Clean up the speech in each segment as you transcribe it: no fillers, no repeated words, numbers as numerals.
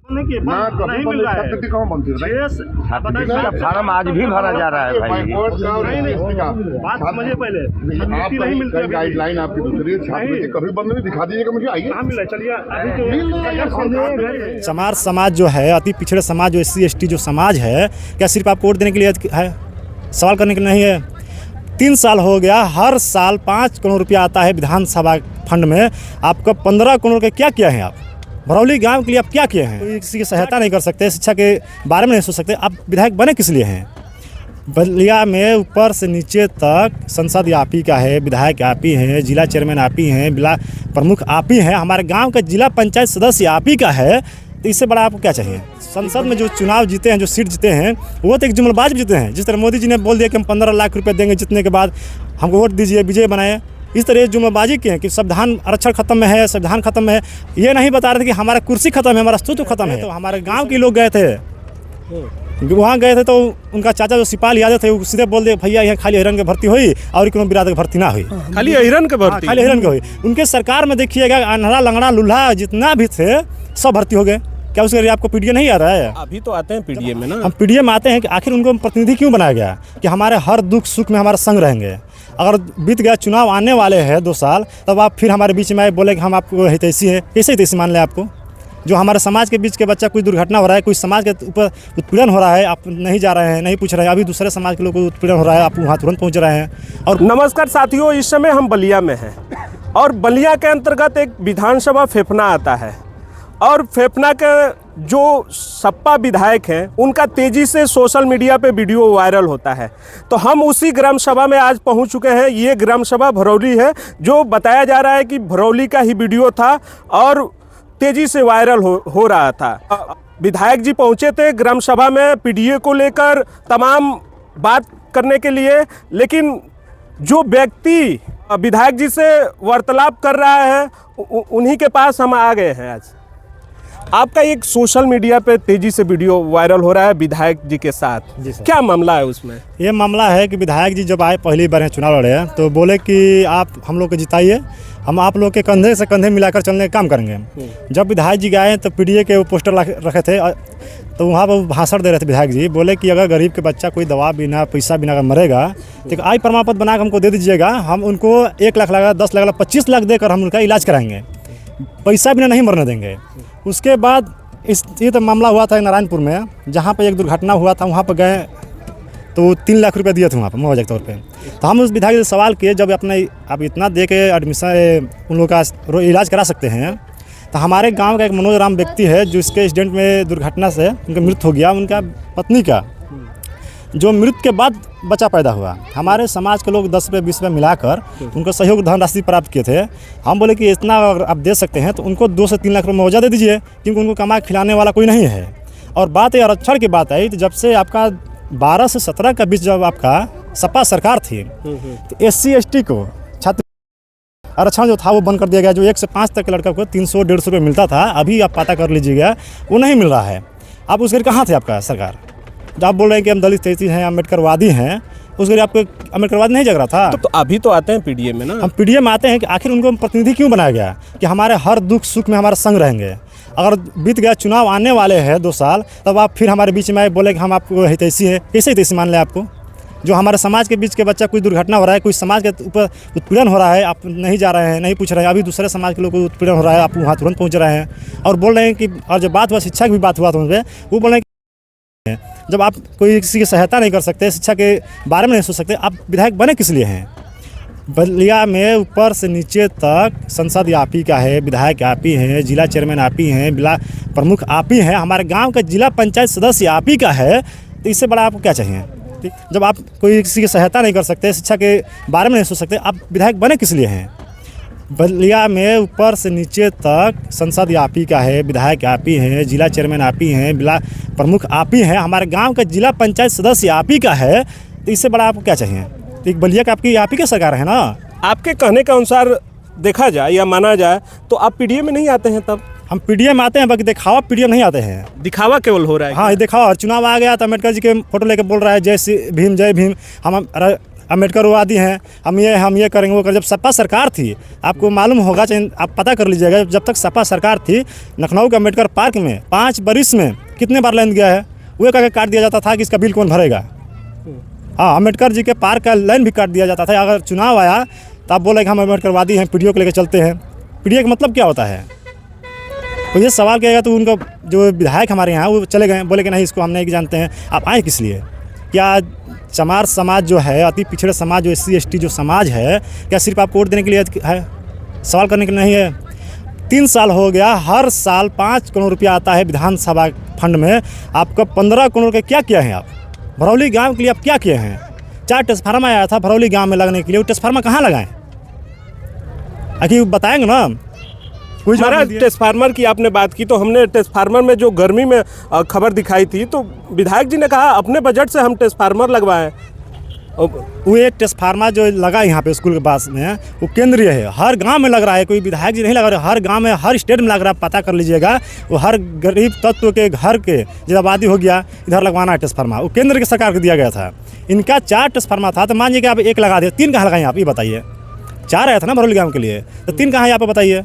नहीं मिल रहा है। फार्म आज भी भरा जा रहा है भाई। बात समझिए पहले, नहीं मिलती गाइडलाइन आपकी दूसरी छात्रवृत्ति कभी बंद नहीं, दिखा दीजिएगा मुझे। आइए कहाँ मिला, चलिए अभी समाज जो है अति पिछड़े समाज, जो SC ST जो समाज है, क्या सिर्फ आप वोट देने के लिए है, सवाल करने के लिए नहीं है। 3 साल हो गया, हर साल 5 करोड़ रुपया आता है विधानसभा फंड में। आपका 15 करोड़ के क्या किया है आप भरौली गांव के लिए? आप क्या किए हैं? कोई किसी की सहायता नहीं कर सकते, शिक्षा के बारे में नहीं सोच सकते। आप विधायक बने किस लिए हैं? बलिया में ऊपर से नीचे तक संसद आप ही का है, विधायक आप ही हैं, जिला चेयरमैन आप ही हैं, जिला प्रमुख आप ही हैं, हमारे गांव का जिला पंचायत सदस्य आप ही का है। तो इससे बड़ा आपको क्या चाहिए? संसद में जो चुनाव जीते हैं, जो सीट जीते हैं, वो तो एक जुमलबाज जीते हैं। जिस तरह मोदी जी ने बोल दिया कि हम 15 लाख रुपये देंगे जीतने के बाद, हमको वोट दीजिए, विजय बनाए। इस तरह जुमलबाजी के हैं कि संविधान आरक्षण खत्म में है, संविधान खत्म है। ये नहीं बता रहे थे कि हमारा कुर्सी खत्म है, हमारा अस्तित्व खत्म है। तो हमारे गांव के लोग गए थे, वहाँ गए थे तो उनका चाचा जो सिपाही यादव थे, वो सीधे बोल दिए भैया यहाँ खाली हिरन के भर्ती हुई और कोनो बिरादर के भर्ती ना हुई, खाली हिरन के भर्ती, खाली हिरन के हुई। उनके सरकार में देखिएगा अनहरा लंगड़ा लूल्हा जितना भी थे सब भर्ती हो गए। क्या उसके लिए आपको PDA नहीं आ रहा है? अभी तो आते हैं PDA में ना। हम PDA में आते हैं कि आखिर उनको प्रतिनिधि क्यों बनाया गया कि हमारे हर दुख सुख में हमारे संग रहेंगे। अगर बीत गया, चुनाव आने वाले हैं 2 साल, तब आप फिर हमारे बीच में बोले कि हम आपको हितैषी है। कैसे हितैषी मान लें आपको? जो हमारे समाज के बीच के बच्चा कोई दुर्घटना हो रहा है, कोई समाज के ऊपर उत्पीड़न हो रहा है, आप नहीं जा रहे हैं, नहीं पूछ रहे हैं। अभी दूसरे समाज के लोग को उत्पीड़न हो रहा है, आप वहाँ तुरंत पहुँच रहे हैं। और नमस्कार साथियों, इस समय हम बलिया में हैं और बलिया के अंतर्गत एक विधानसभा फेफना आता है और फेफना के जो सपा विधायक हैं उनका तेज़ी से सोशल मीडिया पे वीडियो वायरल होता है। तो हम उसी ग्राम सभा में आज पहुंच चुके हैं। ये ग्राम सभा भरौली है, जो बताया जा रहा है कि भरौली का ही वीडियो था और तेज़ी से वायरल हो रहा था। विधायक जी पहुंचे थे ग्राम सभा में PDA को लेकर तमाम बात करने के लिए, लेकिन जो व्यक्ति विधायक जी से वार्तालाप कर रहा है उन्हीं के पास हम आ गए हैं। आज आपका एक सोशल मीडिया पे तेजी से वीडियो वायरल हो रहा है विधायक जी के साथ, क्या मामला है उसमें? ये मामला है कि विधायक जी जब आए पहली बार चुनाव लड़े तो बोले कि आप हम लोग को जिताइए, हम आप लोग के कंधे से कंधे मिलाकर चलने का काम करेंगे। जब विधायक जी गए तो PDA के वो पोस्टर रखे थे, तो वहाँ पर भाषण दे रहे थे विधायक जी। बोले कि अगर गरीब के बच्चा कोई दवा बिना पैसा बिना मरेगा तो आय प्रमाण पत्र बना कर हमको दे दीजिएगा, हम उनको 1 लाख लगा, 10 लाख लगा, 25 लाख देकर हम उनका इलाज कराएंगे, पैसा बिना नहीं मरने देंगे। उसके बाद ये तो मामला हुआ था नारायणपुर में, जहाँ पर एक दुर्घटना हुआ था, वहाँ पर गए तो 3 लाख रुपए दिए थे वहाँ पर मुआवजा के तौर पे। तो हम उस विधायक से सवाल किए, जब अपने आप इतना दे के एडमिशन उन लोगों का इलाज करा सकते हैं, तो हमारे गांव का एक मनोज राम व्यक्ति है जो इसके एक्सीडेंट में दुर्घटना से उनका मृत्यु हो गया। उनका पत्नी का जो मृत्यु के बाद बच्चा पैदा हुआ, हमारे समाज के लोग 10 रुपये 20 रुपये मिलाकर उनको सहयोग धनराशि प्राप्त किए थे। हम बोले कि इतना अगर आप दे सकते हैं तो उनको 2 से 3 लाख रुपये मुआवजा दे दीजिए, क्योंकि उनको कमा खिलाने वाला कोई नहीं है। और बात ये आरक्षण की बात आई, तो जब से आपका 12 से 17 के बीच जब आपका सपा सरकार थी, तो SC ST को छात्र आरक्षण जो था वो बंद कर दिया गया। जो 1 से 5 तक के लड़का को 300-150 रुपये मिलता था, अभी आप पता कर लीजिएगा वो नहीं मिल रहा है। आप उस घर कहाँ थे आपका सरकार? जब आप बोल रहे हैं कि हम दलित तेजी हैं, अम्बेडकरवादी हैं, उस घर आपको अम्बेडकरवादी नहीं जग रहा था? तो अभी तो आते हैं PDA में ना। हम PDA में आते हैं कि आखिर उनको प्रतिनिधि क्यों बनाया गया कि हमारे हर दुख सुख में हमारे संग रहेंगे। अगर बीत गया, चुनाव आने वाले हैं 2 साल, तब आप फिर हमारे बीच में बोले कि हम आपको हितैषी है। कैसे हितैषी मान लें आपको? जो हमारे समाज के बीच के बच्चा कोई दुर्घटना हो रहा है, कोई समाज के ऊपर उत्पीड़न हो रहा है, आप नहीं जा रहे हैं, नहीं पूछ रहे हैं। अभी दूसरे समाज के लोग को उत्पीड़न हो रहा है, आप वहाँ तुरंत पहुँच रहे हैं और बोल रहे हैं कि, और जब बात हुआ शिक्षा की भी बात हुआ तो उन पर वो बोल रहे हैं जब आप कोई किसी की सहायता नहीं कर सकते, शिक्षा के बारे में नहीं सोच सकते, आप विधायक बने किस लिए हैं? बलिया में ऊपर से नीचे तक संसद आप ही का है, विधायक आप ही हैं, जिला चेयरमैन आप ही हैं, जिला प्रमुख आप ही हैं, हमारे गांव का जिला पंचायत सदस्य आप ही का है। तो इससे बड़ा आपको क्या चाहिए? जब आप कोई किसी की सहायता नहीं कर सकते, शिक्षा के बारे में नहीं सोच सकते, आप विधायक बने किस लिए हैं? बलिया में ऊपर से नीचे तक संसद आप ही का है, विधायक आप ही हैं, जिला चेयरमैन आप ही हैं, जिला प्रमुख आप ही हैं, हमारे गांव का जिला पंचायत सदस्य आप ही का है। तो इससे बड़ा आपको क्या चाहिए? एक बलिया का आपकी आप ही का सरकार है ना। आपके कहने के अनुसार देखा जाए या माना जाए तो आप PDA में नहीं आते हैं? तब हम PDA में आते हैं, बाकी दिखावा PDA नहीं आते हैं। दिखावा केवल हो रहा है? हाँ, ये दिखावा। चुनाव आ गया तो अम्बेडकर जी के फोटो लेके बोल रहा है जय भीम जय भीम। हम अम्बेडकरवादी हैं, हम ये करेंगे वो करेंगे। जब सपा सरकार थी, आपको मालूम होगा, चाहे आप पता कर लीजिएगा, जब तक सपा सरकार थी लखनऊ के अम्बेडकर पार्क में 5 बरिस में कितने बार लाइन गया है, वो कह काट दिया जाता था कि इसका बिल कौन भरेगा। हाँ, अम्बेडकर जी के पार्क का लाइन भी काट दिया जाता था। अगर चुनाव आया तो आप बोले कि हम अम्बेडकरवादी हैं, पीडीओ को लेकर चलते हैं। पीडीओ का मतलब क्या होता है? तो ये सवाल किया गया तो उनका जो विधायक हमारे यहाँ वो चले गए, बोले कि नहीं इसको हम नहीं जानते हैं। आप आए किस लिए? क्या चमार समाज जो है, अति पिछड़े समाज जो SC ST जो समाज है, क्या सिर्फ आपको वोट देने के लिए है, सवाल करने के लिए नहीं है? 3 साल हो गया, हर साल 5 करोड़ रुपया आता है विधानसभा फंड में। आपका 15 करोड़ के क्या किया है आप? भरौली गांव के लिए आप क्या किए हैं? 4 ट्रांसफार्मर आया था भरौली गांव में लगने के लिए, वो ट्रांसफार्मर कहाँ लगाएं? आखिर बताएंगे ना। हमारा ट्रांसफार्मर की आपने बात की, तो हमने ट्रांसफार्मर में जो गर्मी में खबर दिखाई थी, तो विधायक जी ने कहा अपने बजट से हम ट्रांसफार्मर लगवाएं। वो एक ट्रांसफार्मर जो लगा यहाँ पे स्कूल के पास में, वो केंद्रीय है, हर गांव में लग रहा है, कोई विधायक जी नहीं लगा रहे, हर गांव में, हर स्टेट में लग रहा है। पता कर लीजिएगा, वो हर गरीब तत्व के घर के जब आबादी हो गया इधर लगवाना है ट्रांसफार्मर, वो केंद्र की सरकार को दिया गया था। इनका 4 ट्रांसफार्मर था, तो मान लीजिए कि आप 1 लगा दिए, 3 कहाँ लगाएं आप? ये बताइए। 4 आया था ना भरौली गाँव के लिए, तो 3 कहाँ है आप बताइए?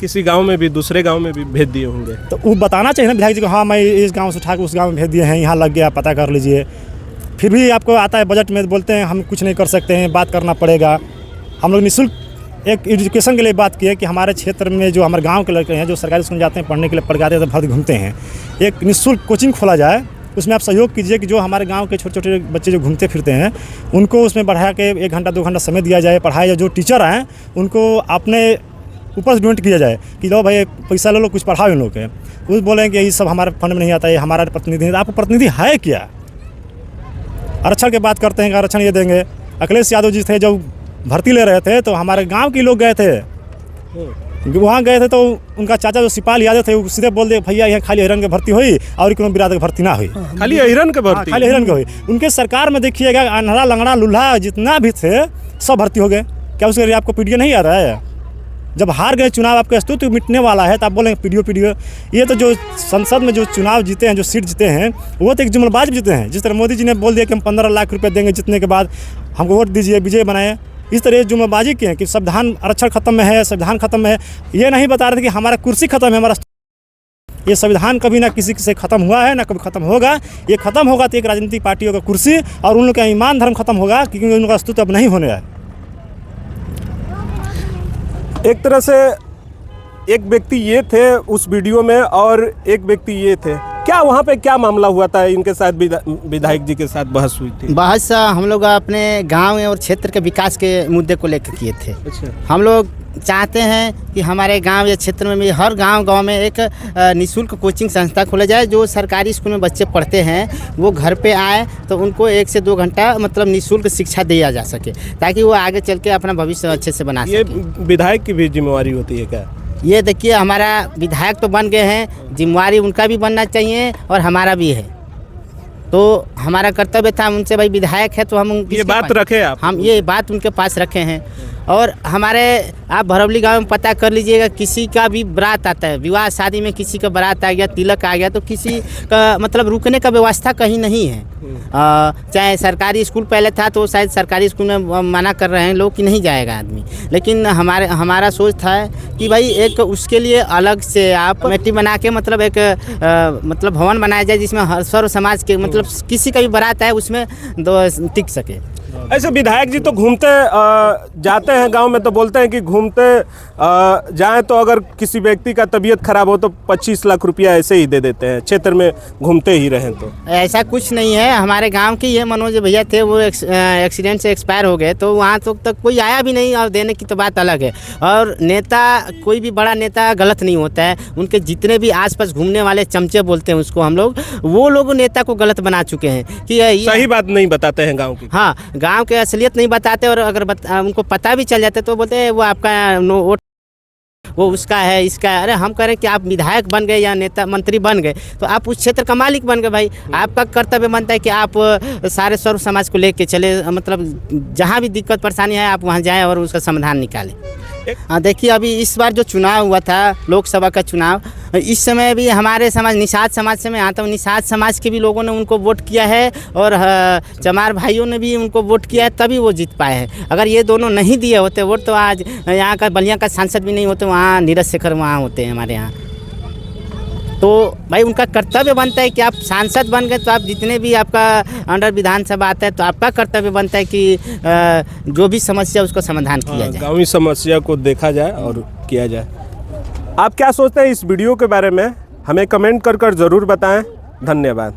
किसी गांव में भी, दूसरे गांव में भी भेज दिए होंगे, तो वो बताना चाहिए ना विधायक जी को, हाँ मैं इस गांव से उठा के उस गांव में भेज दिए हैं, यहाँ लग गया, पता कर लीजिए। फिर भी आपको आता है बजट में, बोलते हैं हम कुछ नहीं कर सकते हैं, बात करना पड़ेगा। हम लोग निःशुल्क एक एजुकेशन के लिए बात की है कि हमारे क्षेत्र में जो हमारे गाँव के लड़के हैं जो सरकारी स्कूल जाते हैं पढ़ने के लिए, पढ़ के आते हैं तो भर घूमते हैं, एक निःशुल्क कोचिंग खोला जाए, उसमें आप सहयोग कीजिए कि जो हमारे गांव के छोटे छोटे बच्चे जो घूमते फिरते हैं उनको उसमें बढ़ा के 1 घंटा 2 घंटा समय दिया जाए, पढ़ाया जाए। जो टीचर आएँ उनको अपने ऊपर से डोनेट किया जाए कि लो भाई पैसा ले लो, कुछ पढ़ाओ इन लोग के। वो बोलें कि ये सब हमारे फंड में नहीं आता, ये हमारा प्रतिनिधि है। आपको प्रतिनिधि है क्या? आरक्षण की बात करते हैं कि आरक्षण ये देंगे। अखिलेश यादव जी थे जो भर्ती ले रहे थे, तो हमारे गाँव के लोग गए थे, वहाँ गए थे, तो उनका चाचा जो सिपाल यादव थे वो सीधे बोल दिए भैया यहाँ खाली हिरन के भर्ती हुई और कोनो बिरादर की भर्ती ना हुई, खाली हिरन के भर्ती, खाली हिरन के हुई। उनके सरकार में देखिएगा अनहरा लंगड़ा लुल्हा जितना भी थे सब भर्ती हो गए। क्या उसके लिए आपको पीडीओ नहीं आ रहा है? जब हार गए चुनाव, आपका अस्तित्व मिटने वाला है, तो आप बोलेंगे पीडीओ। ये तो जो संसद में जो चुनाव जीते हैं, जो सीट जीते हैं, वो तो एक जुमलबाज जीते हैं। जिस तरह मोदी जी ने बोल दिया कि हम 15 लाख रुपए देंगे जीतने के बाद, हमको वोट दीजिए, विजय बनाए, इस तरह जुमलबाजी के हैं कि संविधान आरक्षण खत्म में है, संविधान खत्म में है। ये नहीं बता रहे थे कि हमारा कुर्सी खत्म है, हमारा ये संविधान कभी ना किसी से खत्म हुआ है, ना कभी खत्म होगा। ये खत्म होगा तो एक राजनीतिक पार्टियों का कुर्सी और उन लोग का ईमान धर्म खत्म होगा, क्योंकि उनका अस्तित्व अब नहीं होने है। एक तरह से एक व्यक्ति ये थे उस वीडियो में और एक व्यक्ति ये थे। क्या वहाँ पे क्या मामला हुआ था? इनके साथ विधायक जी के साथ बहस हुई थी? बहस हम लोग अपने गांव और क्षेत्र के विकास के मुद्दे को लेकर किए थे। अच्छा। हम लोग चाहते हैं कि हमारे गांव या क्षेत्र में भी हर गांव में एक निःशुल्क कोचिंग संस्था खोला जाए। जो सरकारी स्कूल में बच्चे पढ़ते हैं वो घर पे आए तो उनको 1 से 2 घंटा मतलब निःशुल्क शिक्षा दिया जा सके, ताकि वो आगे चल के अपना भविष्य अच्छे से बना सके। ये विधायक की भी जिम्मेवारी होती है क्या? ये देखिए, हमारा विधायक तो बन गए हैं, जिम्मेवारी उनका भी बनना चाहिए और हमारा भी है। तो हमारा कर्तव्य था उनसे, भाई विधायक है तो हम ये बात रखे आप, हम ये बात उनके पास रखे हैं। और हमारे आप भरौली गांव में पता कर लीजिएगा, किसी का भी बारात आता है, विवाह शादी में किसी का बारात आ गया, तिलक आ गया, तो किसी का मतलब रुकने का व्यवस्था कहीं नहीं है। चाहे सरकारी स्कूल पहले था तो शायद सरकारी स्कूल में मना कर रहे हैं लोग कि नहीं जाएगा आदमी, लेकिन हमारा सोच था कि भाई एक उसके लिए अलग से आप कमेटी बना के मतलब एक मतलब भवन बनाया जाए जिसमें हर सर्व समाज के मतलब किसी का भी बारात है उसमें टिक सके। ऐसे विधायक जी तो घूमते जाते हैं गांव में, तो बोलते हैं कि घूमते जाएं तो अगर किसी व्यक्ति का तबीयत खराब हो तो 25 लाख रुपया ऐसे ही दे देते हैं, क्षेत्र में घूमते ही रहें। तो ऐसा कुछ नहीं है। हमारे गांव के ये मनोज भैया थे, वो एक्सीडेंट से एक्सपायर हो गए, तो वहाँ तो तक कोई आया भी नहीं, और देने की तो बात अलग है। और नेता, कोई भी बड़ा नेता गलत नहीं होता है। उनके जितने भी आसपास घूमने वाले चमचे बोलते हैं उसको हम लोग, वो लोग नेता को गलत बना चुके हैं कि सही बात नहीं बताते हैं गाँव की। हाँ, गांव के असलियत नहीं बताते, और अगर उनको पता भी चल जाते तो बोलते हैं वो आपका वोट वो उसका है, इसका है। अरे हम करें कि आप विधायक बन गए या नेता मंत्री बन गए तो आप उस क्षेत्र का मालिक बन गए भाई। आपका कर्तव्य बनता है कि आप सारे सर्व समाज को लेके चले, मतलब जहाँ भी दिक्कत परेशानी है आप वहाँ जाएं और उसका समाधान निकालें। हाँ, देखिए अभी इस बार जो चुनाव हुआ था लोकसभा का चुनाव, इस समय भी हमारे समाज निषाद समाज से मैं आता हूँ, निषाद समाज के भी लोगों ने उनको वोट किया है और चमार भाइयों ने भी उनको वोट किया है, तभी वो जीत पाए हैं। अगर ये दोनों नहीं दिए होते वोट तो आज यहाँ का बलिया का सांसद भी नहीं होते, वहाँ नीरज शेखर वहाँ होते हैं हमारे यहाँ। तो भाई उनका कर्तव्य बनता है कि आप सांसद बन गए तो आप जितने भी आपका अंडर विधानसभा आता है तो आपका कर्तव्य बनता है कि जो भी समस्या उसको समाधान किया जाए, गाँवी समस्या को देखा जाए और किया जाए। आप क्या सोचते हैं इस वीडियो के बारे में, हमें कमेंट कर ज़रूर बताएं। धन्यवाद।